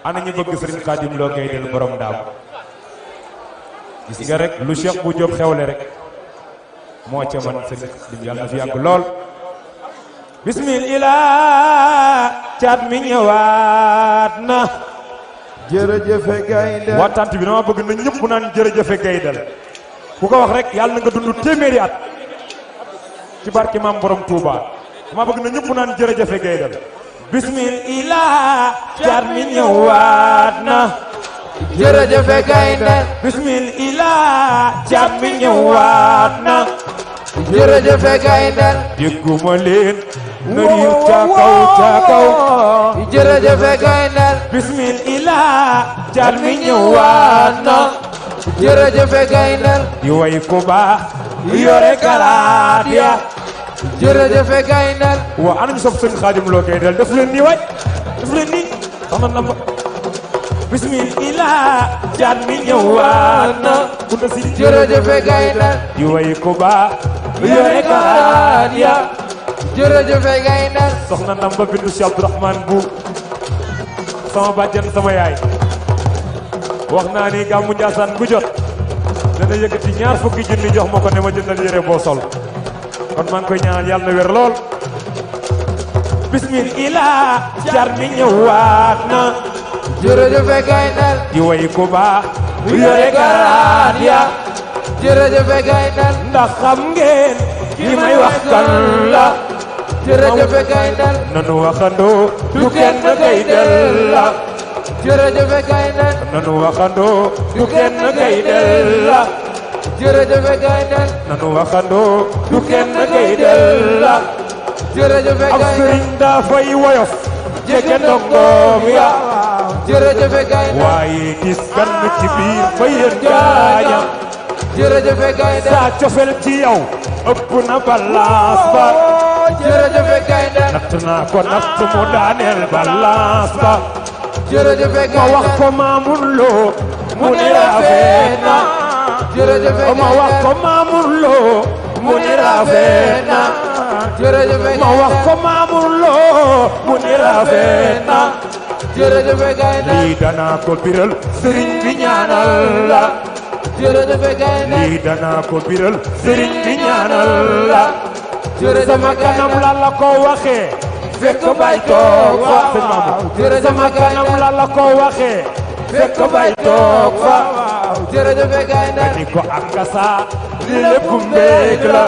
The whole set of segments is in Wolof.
ana ñu bëgg Serigne Khadim Lo Gaydel borom daam gis nga rek lu Cheikh bu Diop xewle rek moo ca man Serigne Khadim yàlla na fi yàgg lool bismillah caat mi ñëwaat na jërëjëfe Gaydel waa tant bi dama bëgg na ñëpp naan jërëjëfe Gaydel ku ko wax rek yàlla na nga dund téeméeri at ci barke maam borom Touba dama bëgg na ñëpp naan jërëjëfe Gaydel bismillah caat mi ñëwaat na jërëjëfe Gaydel bismillah caat mi ñëwaat na jërëjëfe Gaydel dégguma leen na riir ca kaw jërëjëfe Gaydel bismillah caat mi ñëwaat na jërëjëfe Gaydel di way ko baax yore garaat ya jërëjëfe Gaydel waa ana ñu sopp Serigne Khadim Lo Gaydel def leen nii waay def leen nii xam na ma bismillah caat mi ñëwaat na ku na si jërëjëfe Gaydel di way ko baax yore garaat ya jërëjëfe Gaydel soxna Namba bindu Cheikh Abdourahmane bu sama bàjjen sama yaay wax naa ni gàmmu Njaasaan gu jot dana yëkkati ñaar fukki junni jox ma ko ne ma jëndal yére boo sol kon maa ngi koy ñaanal yàlla na wér lool bismillah jar mi ñëwaat na jërëjëfe Gaydel di way ku baax yore garaat ya jërëjëfe Gaydel ndax xam ngeen li may wax kan la jërëjëfe Gaydel nanu waxandoo du kenn Gaydel la jërëjëfe Gaydel nanu waxandoo du kenn Gaydel la jërëjëfe Gaydel nanu waxandoo du kenn Gaydel la jërëjëfe ab Gaydel sëriñ daa fay woyof jege ndongoom ya jërëjëfe Gaydel waaye gis kan ci biir fa yéen gaaña jërëjëfe Gaydel saa cofel ci yow ëpp na balance ba jërëjëfe Gaydel natt naa ko natt mu daaneel balance ba jërëjëfe ma wax Gaydel ko Mamour Lo mu ne rafet na jërëjëfe ma wax ko Gaydel Mamour Lo mu ne rafet na jërëjëfe ma wax Gaydel ko Mamour Lo mu ne rafet na jërëjëfe Gaydel lii danaa ko biral sëriñ bi ñaanal la jërëjëfe Gaydel lii danaa ko biral sëriñ bi ñaanal la sama kanam la la ko waxee fekk bay toog fa sëñ Mamour sama kanam la la ko waxee fekk bay toog fa jërëjëfe Gaydel ni ko angasa li lépp mbéeg la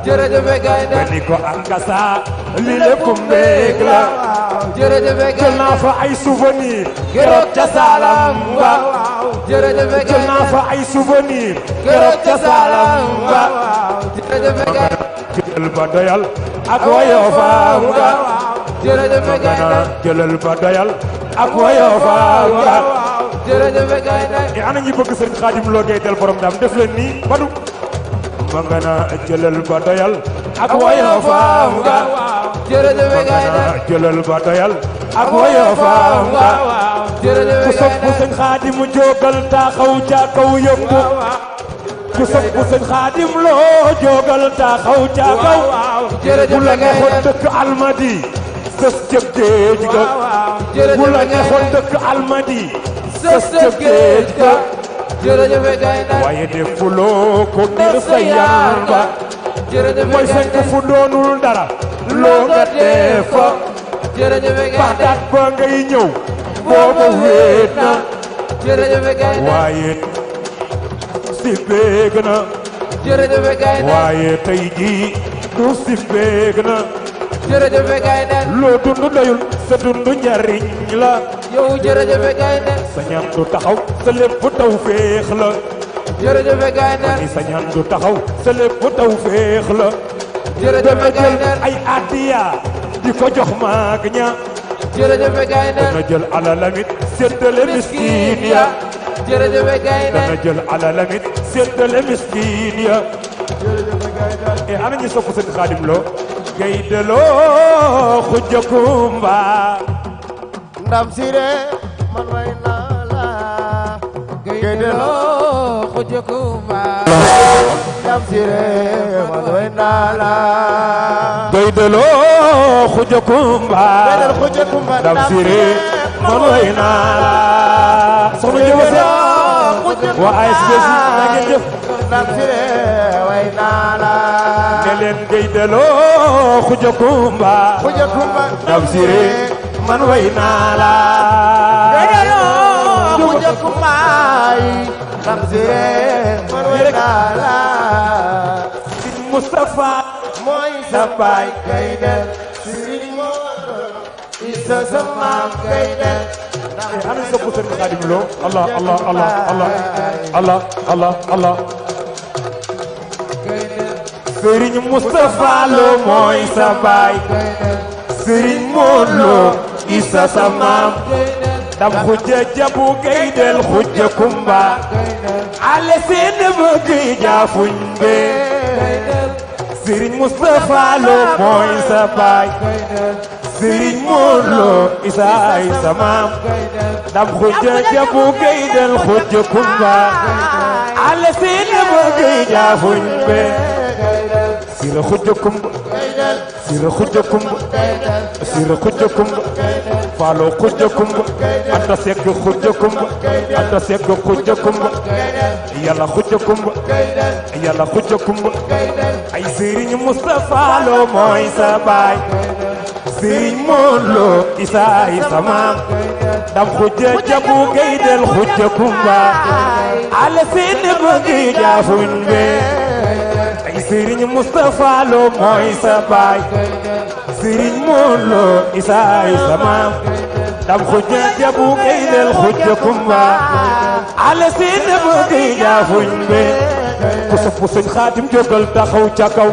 jërëjëfe Gaydel ni ko angasa li lépp mbéeg la jërëjëfe jël Gaydel naa fa ay souvenir keroog ca Salam ba jërëjëfe jël naa Gaydel fa ay souvenir keroog ca Salam ba jërëjëfe Gaydel jëlal ba doyal ak woyofaam nga jërëjëfe Gaydel jëlal ba doyal ak woyofaam nga jërëjëfe Gaydel e ana ñi bëgg Serigne Khadim Lo Gaydel borom daam def leen nii badu ma nga na jëlal ba doyal ak woyofaam nga jërëjëfe Gaydel jëlal ba doyal ak woyofaam nga jërëjëfe ku sopp Gaydel Serigne Khadim jógal taxaw ca kaw yëngu ku sopp Serigne Khadim Lo jógal taxaw ca kaw bu la neexoon dëkk Almadi sës jëg géej ga bu la neexoon dëkk Almadi sës jëg géej ga jërëjëfe Gaydel waaye defuloo ko ngir sa yar ba jërëjëfe mooy fekk fu doonul dara loo nga defa jërëjëfe Gaydel baxdaat ba ngay ñëw booba wéet na jërëjëfe Gaydel waaye si béeg na jërëjëfe Gaydel waaye tey jii du si béeg na jërëjëfe Gaydel loo dund doyul sa dund njariñ la yow jërëjëfe Gaydel sa ñaan du taxaw sa lépp taw féex la jërëjëfe Gaydel ni sa ñaan du taxaw sa lépp taw féex la jërëjëfe dana jël Gaydel ay addiya di ko jox maag ña jërëjëfe Gaydel dana jël alalamit séddale miskin ya jërëjëfe Gaydel dana jël alalamit séddale miskin ya e ana ñu sopp Serigne Khadim Lo Gaydel Lo xujja kumba ndam sire man way naa la Gaydel Lo xujja kumba ndam sire man way naa la Gaydel Lo xujja kumba Gaydel xujja kumba ndam sire man way naa la soxna Jóoba Seen waa ASPC na ngeen jëf Ndam Siré way naa la ne leen ngay deloo Xuja Kumba Xuja Kumba Ndam Siré man way naa la Xuja Kumba Ndam Siré man way naa la Sëriñ Moustapha mooy sa baay kay del Sëriñ Moodu Isa sa maam kay del ana sopp Sëriñ Xaadim Lo Allah Allah Allah Allah Allah Allah Allah Sëriñ Moustapha Lo mooy sa baay Sëriñ Moodu Lo Isa sa maam Dam Xuja Jabu Gaydel Xuja Kumba ale seen bëgg jaafuñ be Sëriñ Moustapha Lo mooy sa baay Sëriñ Moodu Lo Isa ay sa maam Dam Xuja Jabu Gaydel Xuja Kumba ale seen bëgg jaafuñ be Sira Xuja Kumba Sira Xuja Kumba Sira Xuja Kumba Faalo Xuja Kumba Anta Sekk Xuja Kumba Anta Sekk Xuja Kumba Yàlla Xuja Kumba Yàlla Xuja Kumba ay Sëriñ Moustapha Lo mooy sa baay Sëriñ Moodu Lo Isa ay sa maam Dam Xuja Jabu Gaydel Xuja Kumba ale seen bëgg jaafuñ be ay Sëriñ Moustapha Lo mooy sa baay Sëriñ Moodu Lo Isa ay sa maam Dam Xuja Jabu Gaydel Xuja Kumba ale seen bëgg jaafuñ be ku sopp Sëriñ Xaadim jógal taxaw ca kaw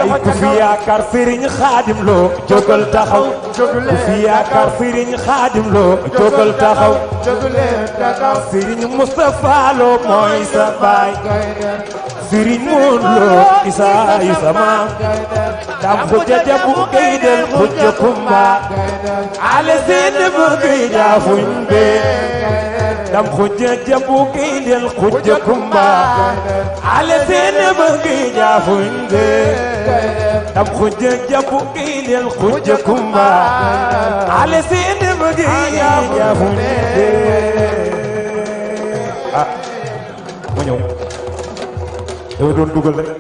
ay ku fi yaakaar Sëriñ Xaadim Lo jógal taxaw ku fi yaakaar Sëriñ Xaadim Lo jógal taxaw Sëriñ Moustapha Lo mooy sa baay Sëriñ Moodu Lo Isa ay sa maam Dam Xuja Jabu Gaydel Xuja Kumba ale seen bëgg jaafuñ be Dam Xuja Jabu Gaydel Xuja Kumba ale seen bëgg jaafuñ be Dam Xuja Jabu Gaydel Xuja Kumba ale seen bëgg jaafuñ be ah mu ñëw dama doon dugal rek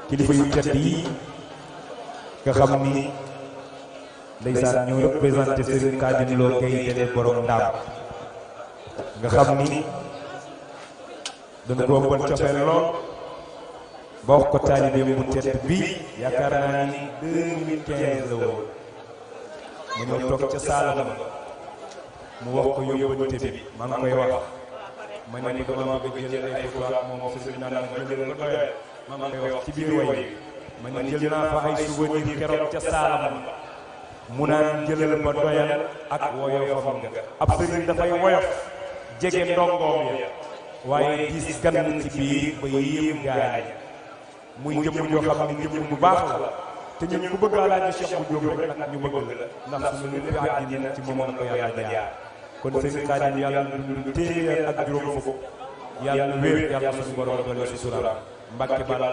kilifa yu tedd yi nga xam ni ndeysaan ñoo représenté Serigne Khadim Lo Gaydel borom Ndaam nga xam ni dañu ko ëppal cofeel lool ba wax ko taalibeem bu tedd bi yaakaar naa ni 2015 la woon mu ñëw toog ca saalam mu wax ko yóbbante bi maa ngi koy wax ma ne ko dama bëgg jël ay photo ak moom sëriñ naan ma jël ba doyal maa ngi koy wax ci biir way ma ne jël naa fa ay souvenir keroog ca saalam mu naan jëlal ba doyal ak woyofam nga ab sëriñ dafay woyof jege ndongoom ya waaye diis gan ci biir ba yéem gaañ muy jëmm joo xam ne jëmm bu baax la te ñun ku bëgg Alaaji Cheikh bu Jóob rek nag ñu bëgg la ndax suñu lépp àddina ci moom la ko yàlla jaar kon sëriñ Khadim yàlla dund téeméer ak juróom fukk yàlla wér yàlla suñu borom doole si suraam Mbàkke Bal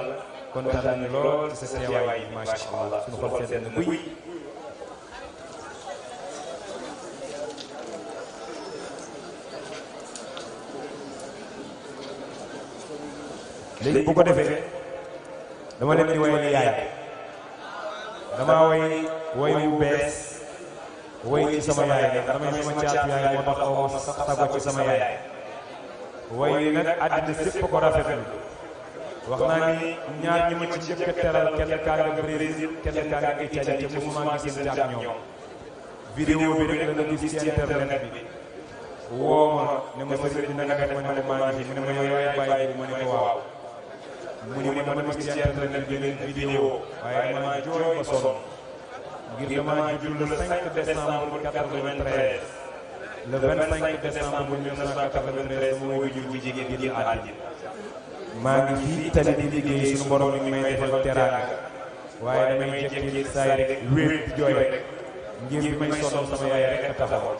kontaan nañu lool ci sa teewaay macha allah suñu xol sedd na buy léegi bu ko defee dama leen di woyal yaay dama woy wu bees woy ci sama yaay nag damay sama caat yaay moo tax aw ma sax sago ci sama yaay woy yi nag àddina sépp ko rafetlu wax naa ni ñaar ñi ma ci njëkk a teral kenn kaa nga Brésil kenn kaa nga Italie te mosuma gisante ak ñoom vidéo bi rek la gis ci internet bi woo ma ne ma sëriñ bi nanga def ma ne ko maa ngi mu ne ma yow yaay bàyyi bu ma ne ko waaw mu ne ma dama gis ci internet bi leen vidéo waaye dama jooy ba sonn ngir dama judd le 5 décembre 93 le 25 décembre 1993 sama waajur bu jigéen génn àddina maa ngi fii Italie di liggéey suñu borom mi may defal teraanga waaye damay jékki saay rek wéet di jooy rek ngir bi may sonn sama yaay rek a taxaw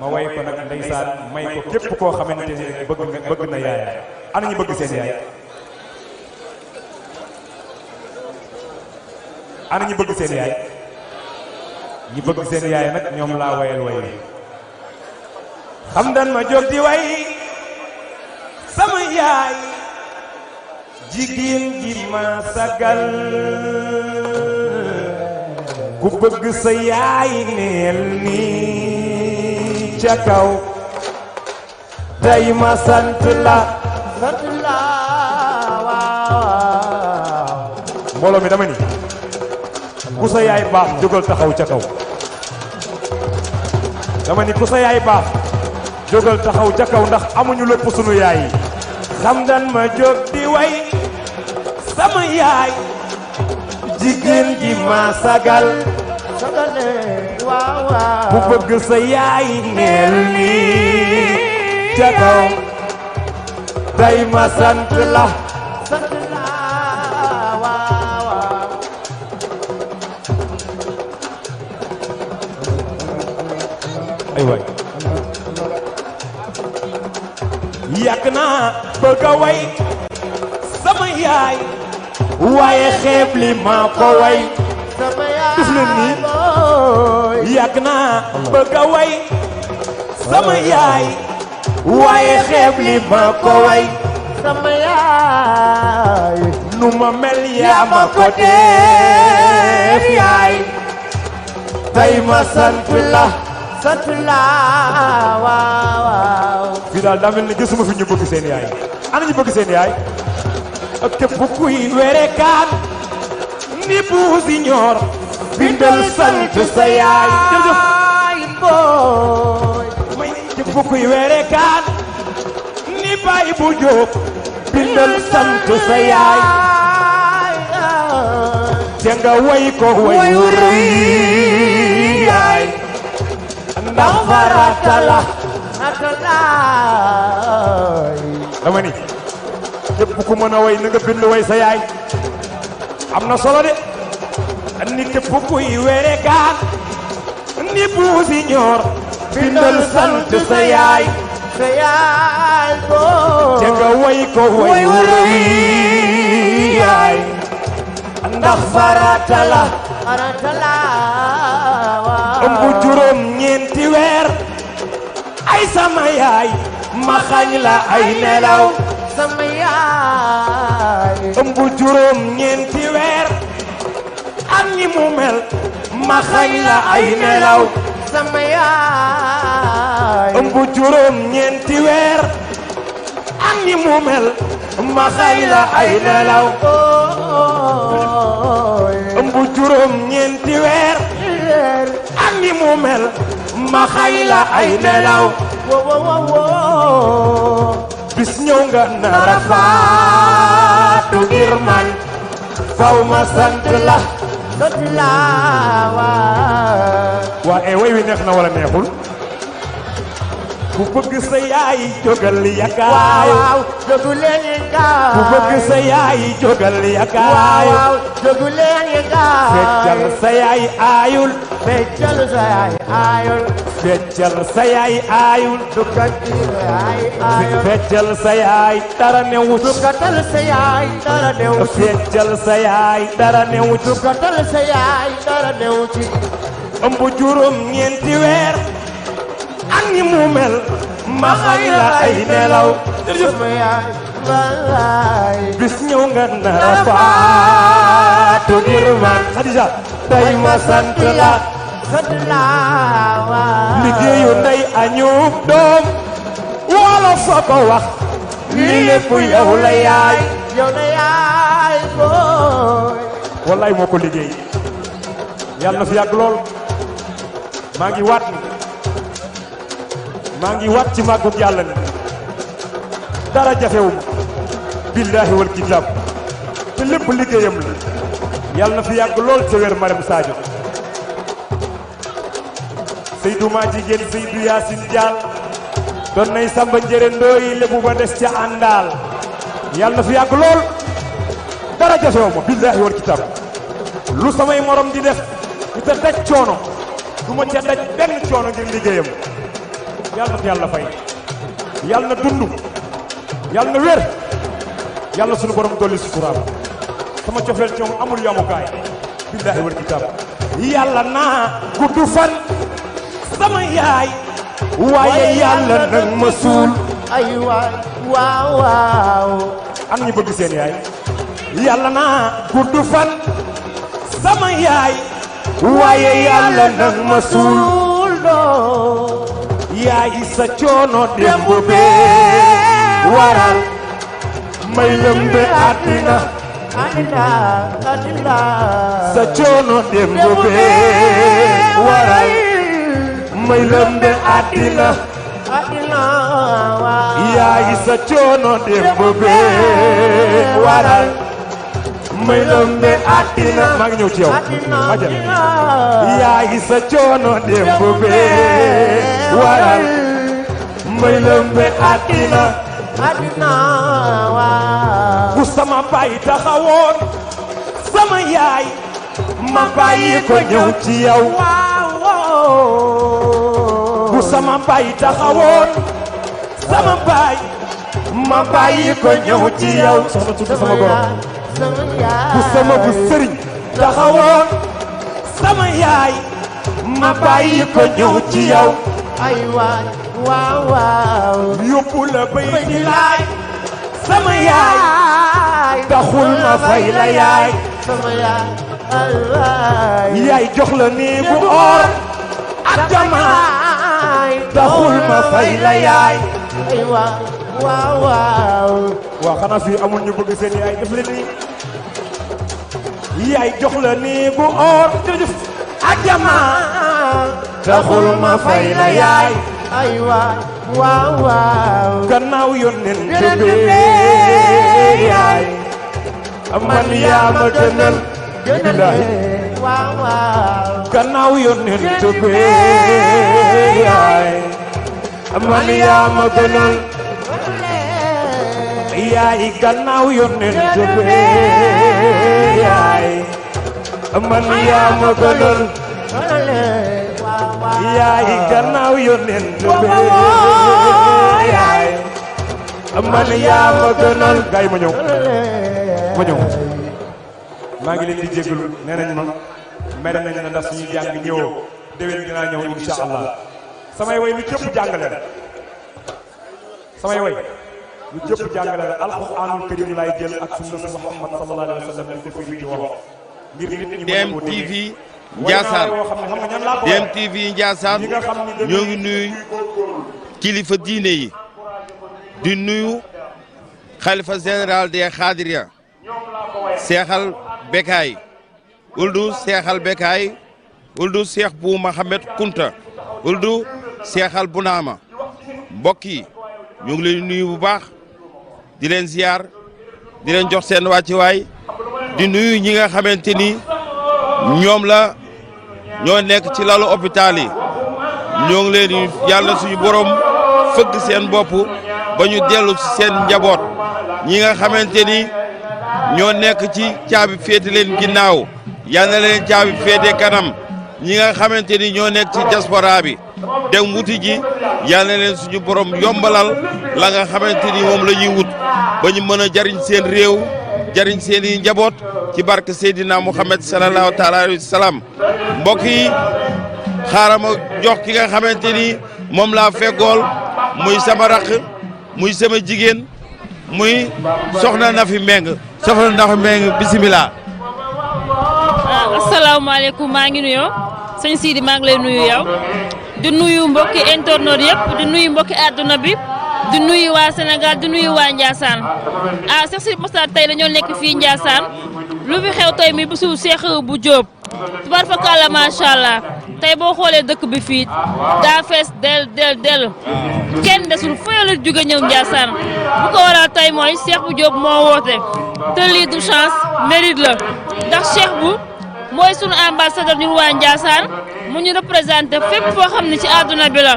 ma way ko nag ndeysaan may ko képp koo xamante ne bëgg na yaay ana ñu bëgg seen yaay ana ñu bëgg seen yaay ñi bëgg seen yaay nag ñoom laa wayal way xam dan ma jóg di way sama yaay jigéen ji ma sagal ku bëgg sa yaay neel nii ca kaw tey ma sant la waaw mbooloo mi dama ni ku sa yaay baax jógal taxaw ca kaw dama ni ku sa yaay baax jógal taxaw ca kaw ndax amuñu lépp sunu yaay yi xam dan ma jóg di way sama yaay jigéen ji ma sagal waaw waaw ku bëgg sa yaay neel nii ca kaw tey ma sant la ay waay yàgg naa bëgg a way sama yaay waaye xeeb li ma ko way def leen nii yàgg naa bëgg a way sama yaay waaye xeeb li ma ko way sama yaay nu ma mel yaa ma ko def yaay tey ma sant la waaw fii daal daa mel ni gisuma fi ñu bëgg seen yaay ana ñu bëgg seen yaay ak képp kuy werekaan ni buusi ñoor bindal sant sa yaay jërëjëf booy may képp kuy werekaan ni baay bu jóob bindal sant sa yaay te nga way ko way wu rëy yaay ndax farata la dama ni képp ku mën a way na nga bind way sa yaay am na solo de ni képp kuy werekaan ni buusi ñoor bindal sant sa yaay booy te nga way ko way wu rëy yaay ndax farata la ëmb juróom ñeenti weer ay sama yaay ma xañ la ay nelaw sama yaay ëmb juróom ñeenti weer ak ni mu mel ma xañ la ay nelaw sama yaay ëmb juróom ñeenti weer ak ni mu mel ma xañ la ay nelaw ëmb juróom ñeenti weer ak ni mu mel ma xañ la ay nelaw bis ñëw nga nara faatu ngir man faw ma sant la waa way wi neex na wala neexul ku bëgg sa yaay jógal yakaayu waaw jógu leen yakaayu ku bëgg sa yaay jógal yakaayu waaw jógu leen yakaayu feccal sa yaay aayul feccal sa yaay aayul feccal sa yaay aayul dukkati sa yaay aayul feccal sa yaay dara newut dukkatal sa yaay dara newut feccal sa yaay dara newut dukkatal sa yaay dara newut ëmb juróom ñeenti weer ak ni mu mel ma xañ la ay nelaw sama yaay wallaay bis ñëw nga nara faatu ngir man Khadija tey ma sant la liggéeyu ndey añub doom wolof fa ko wax li lépp yow la yaay yow la yaay booy wallaay moo ko liggéey yàlla na fi yàgg lool maa ngi waat ci màggug yàlla ni dara jafewuma billaahi wal kitaab te lépp liggéeyam la yàlla na fi yàgg lool ca wér Marème Sadio Seydou maa jigéen Seydou Yacine Diall doon nay samba njëre ndooyi lébu ba des ca àndaal yàlla na fi yàgg lool dara jafewuma billaahi wal kitaab lu samay morom di def di ta daj coono du ma ca daj benn coono ngir liggéeyam yàlla na ko yàlla fay yàlla na dund yàlla na wér yàlla sunu borom dolli suturaam sama cofeel ci moom amul yamukaay billaahi wal kitaab yàlla naa gudd fan sama yaay waaye yàlla nag ma suul ay waay waaw waaw am ñu bëgg seen yaay yàlla naa gudd fan sama yaay waaye yàlla nag ma suul doo yaay sa coono démb bee waral may lëmbe àddina adina sa coono démb bee waral may lëmbe àddina waaw yaay sa coono démb bee waral may lëmbe àddina maa ngi ñëw ci yow ajal yaay sa coono démb bee waral may lëmbe àddina waaw bu sama baay taxawoon sama yaay ma bàyyi ko ñëw ci yow bu sama baay taxawoon sama baay ma bàyyi ko ñëw ci yow soxna tuuti sama borom bu sama bu sëriñ taxawoon sama yaay ma bàyyi ko ñëw ci yow ay waay waaw waaw yóbbu la bay di laay sama yaay taxul ma fay la yaay sama yaay ay waay yaay jox la néegu or ak jamaay taxul ma fay la yaay ay waay waaw waaw waa xanaa fii amul ñu bëgg seen yaay def leen nii yaay jox la néegu or jërëjëf ak jamaay taxul ma fay la yaay ay waay waaw waaw gannaaw yónneen tëbee yaay man yaa ma gënal billaahi waaw waaw gannaaw yónneen tëbee yaay man yaa ma gënal yaay gannaaw yónneen tëbee yaay man yaa ma gënal yaay gannaaw yónneen tëbee yaay man yaa ma gënal gaay ma ñëw maa ngi leen di jégalu nee nañ ma mere nañ na ndax suñu jàng ñëwoo déwén dinaa ñëw insha allah samay way lu jëpp jàngale la samay way lu jëpp jàngale la alxuraanul karim laay jël ak sunna su Muhammad sallallahu alayhi wa sallam di ko firi ci wolof ngir nit ñi DMTV Ndiassane DMTV Ndiassane ñoo ngi nuyu kilifa diine yi di nuyu xalifa général des Khadiriya seexal Bekaay uldu seexal Bekaay uldu seex bu Mohamed Kunta uldu seexal Bunaama mbokk yi ñu ngi leen nuyu bu baax di leen ziar di leen jox seen wàccuwaay di nuyu ñi nga xamante ni ñoom la ñoo nekk ci lalu hôpital yi ñoo ngi leen di yàlla suñu borom fëgg seen bopp ba ñu dellu ci seen njaboot ñi nga xamante ni ñoo nekk ci caabi féete leen ginnaaw yal na leen caabi féete kanam ñi nga xamante ni ñoo nekk ci diaspora bi dem wuti ji yal na leen suñu borom yombalal la nga xamante ni moom la ñuy wut ba ñu mën a jariñ seen réew jariñ seen i njaboot ci barke Seydina Muhammad sallallahu taala alayhi wa salaam mbokk yi xaaral ma jox ki nga xamante ni moom laa feggool muy sama rakk muy sama jigéen muy soxna Nafi Mbeng soxna Nafi Mbeng bisimilah. asalaamaaleykum maa ngi nuyoo sëñ Sidi maa ngi lay nuyu yow di nuyu mbokki internautes yëpp di nuyu mbokki àdduna bi di nuyu waa Sénégal di nuyu waa Ndiassane Cheikh Sidi Mokhtar tey dañoo nekk fii Ndiassane lu fi xew tey mi bisu Cheikh bu Diop tubarfakalla macha allah tey boo xoolee dëkk bi fii daa fees del kenn desul fooy la jóge ñëw Ndiassane bu ko waral tey mooy Cheikh bu Diop moo woote te lii du chance mérite la ndax Cheikh bu mooy sunu ambassadeur ñun waa Ndiassane mu ñu représenté fépp foo xam ne ci àdduna bi la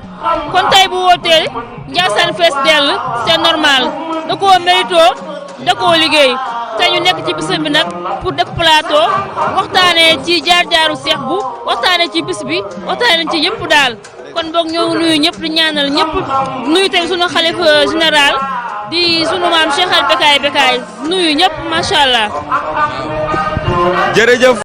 kon tey bu wootee Ndiassane fees dell c'est normal da koo mérito da koo liggéey te ñu nekk ci bisam bi nag pour def plateau waxtaanee ci jaar-jaaru Cheikh bu waxtaanee ci bis bi waxtaanee ci yëpp daal kon boog ñoo nuyu ñëpp di ñaanal ñëpp nuyu tamit sunu xalifa général di sunu maam Cheikh al Bekaay nuyu ñëpp macha allah. jërëjëf.